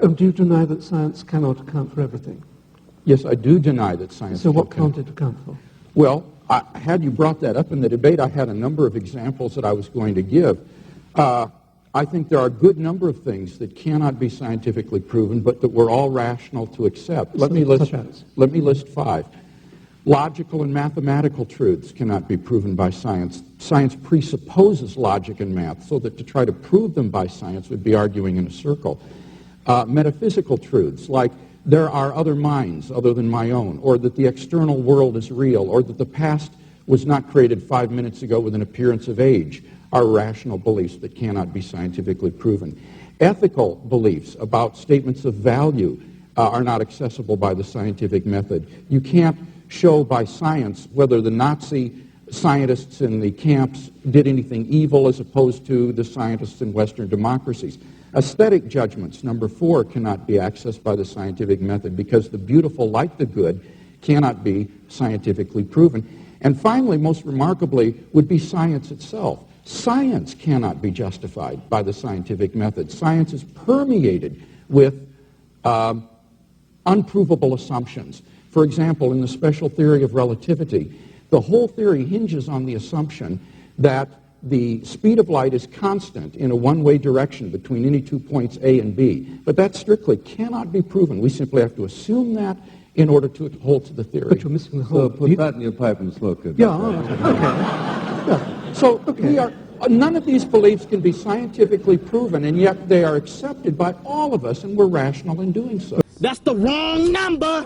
And do you deny that science cannot account for everything? Yes, I do deny that science... So what can't it account for? Well, had you brought that up in the debate, I had a number of examples that I was going to give. I think there are a good number of things that cannot be scientifically proven, but that we're all rational to accept. Let me list 5. Logical and mathematical truths cannot be proven by science. Science presupposes logic and math, so that to try to prove them by science would be arguing in a circle. Metaphysical truths, like there are other minds other than my own, or that the external world is real, or that the past was not created 5 minutes ago with an appearance of age, are rational beliefs that cannot be scientifically proven. Ethical beliefs about statements of value are not accessible by the scientific method. You can't show by science whether the Nazi scientists in the camps did anything evil as opposed to the scientists in Western democracies. Aesthetic judgments, number 4, cannot be accessed by the scientific method because the beautiful, like the good, cannot be scientifically proven. And finally, most remarkably, would be science itself. Science cannot be justified by the scientific method. Science is permeated with unprovable assumptions. For example, in the special theory of relativity, the whole theory hinges on the assumption that the speed of light is constant in a one-way direction between any 2 points A and B. But that strictly cannot be proven. We simply have to assume that in order to hold to the theory. But you're missing the whole... So put that in your pipe and smoke it. Yeah, all right. Okay. Yeah. So none of these beliefs can be scientifically proven, and yet they are accepted by all of us, and we're rational in doing so. That's the wrong number!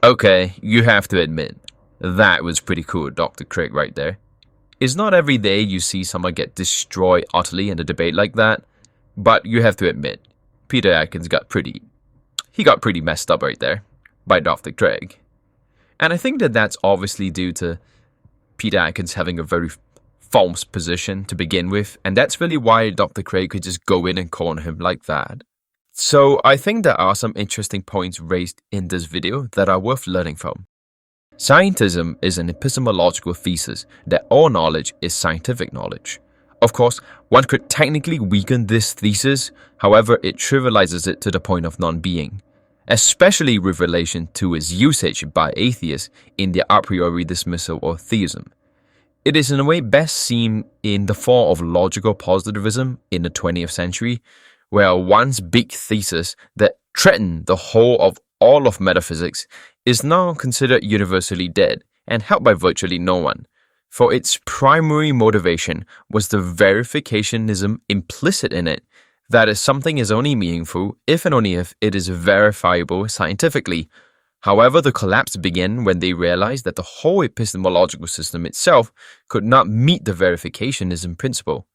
Okay, you have to admit, that was pretty cool, Dr. Craig, right there. It's not every day you see someone get destroyed utterly in a debate like that, but you have to admit, Peter Atkins got pretty messed up right there by Dr. Craig. And I think that that's obviously due to Peter Atkins having a very false position to begin with, and that's really why Dr. Craig could just go in and corner him like that. So I think there are some interesting points raised in this video that are worth learning from. Scientism is an epistemological thesis that all knowledge is scientific knowledge. Of course, one could technically weaken this thesis, however it trivializes it to the point of non-being, especially with relation to its usage by atheists in their a priori dismissal of theism. It is in a way best seen in the fall of logical positivism in the 20th century, where once big thesis that threatened the whole of all of metaphysics is now considered universally dead and held by virtually no one, for its primary motivation was the verificationism implicit in it, that is, something is only meaningful if and only if it is verifiable scientifically. However, the collapse began when they realized that the whole epistemological system itself could not meet the verificationism principle.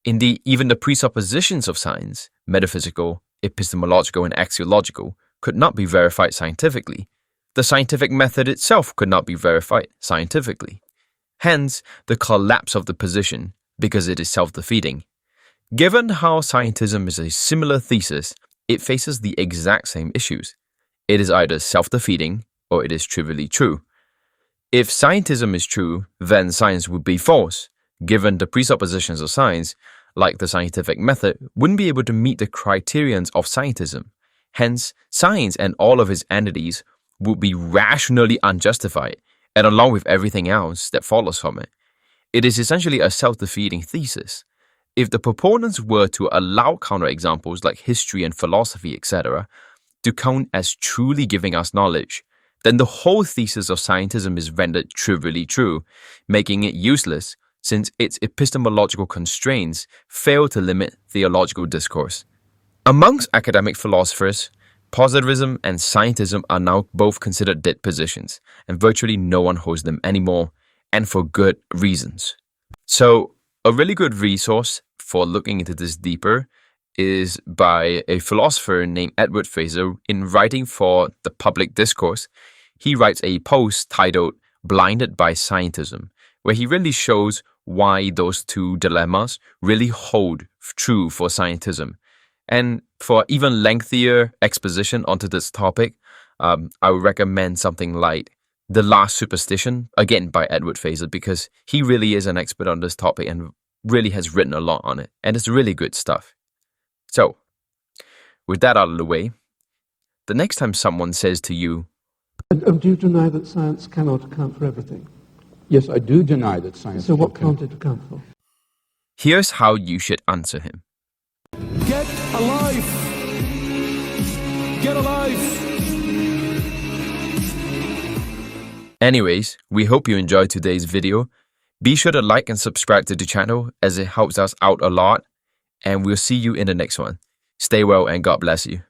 Indeed, even the presuppositions of science, metaphysical, epistemological, and axiological, could not be verified scientifically. The scientific method itself could not be verified scientifically. Hence, the collapse of the position, because it is self-defeating. Given how scientism is a similar thesis, it faces the exact same issues. It is either self-defeating or it is trivially true. If scientism is true, then science would be false, given the presuppositions of science, like the scientific method, wouldn't be able to meet the criterions of scientism. Hence, science and all of its entities would be rationally unjustified, and along with everything else that follows from it. It is essentially a self-defeating thesis. If the proponents were to allow counterexamples like history and philosophy, etc., to count as truly giving us knowledge, then the whole thesis of scientism is rendered trivially true, making it useless since its epistemological constraints fail to limit theological discourse. Amongst academic philosophers, positivism and scientism are now both considered dead positions, and virtually no one holds them anymore, and for good reasons. So, a really good resource for looking into this deeper is by a philosopher named Edward Fraser. In writing for the Public Discourse, he writes a post titled Blinded by Scientism, where he really shows why those two dilemmas really hold true for scientism. And for even lengthier exposition onto this topic, I would recommend something like The Last Superstition, again by Edward Fraser, because he really is an expert on this topic and really has written a lot on it, and it's really good stuff. So, with that out of the way, the next time someone says to you, And do you deny that science cannot account for everything? Yes, I do deny that science. So what can't it account for? here's how you should answer him. Get alive! Get alive! Anyways, we hope you enjoyed today's video. Be sure to like and subscribe to the channel as it helps us out a lot. And we'll see you in the next one. Stay well and God bless you.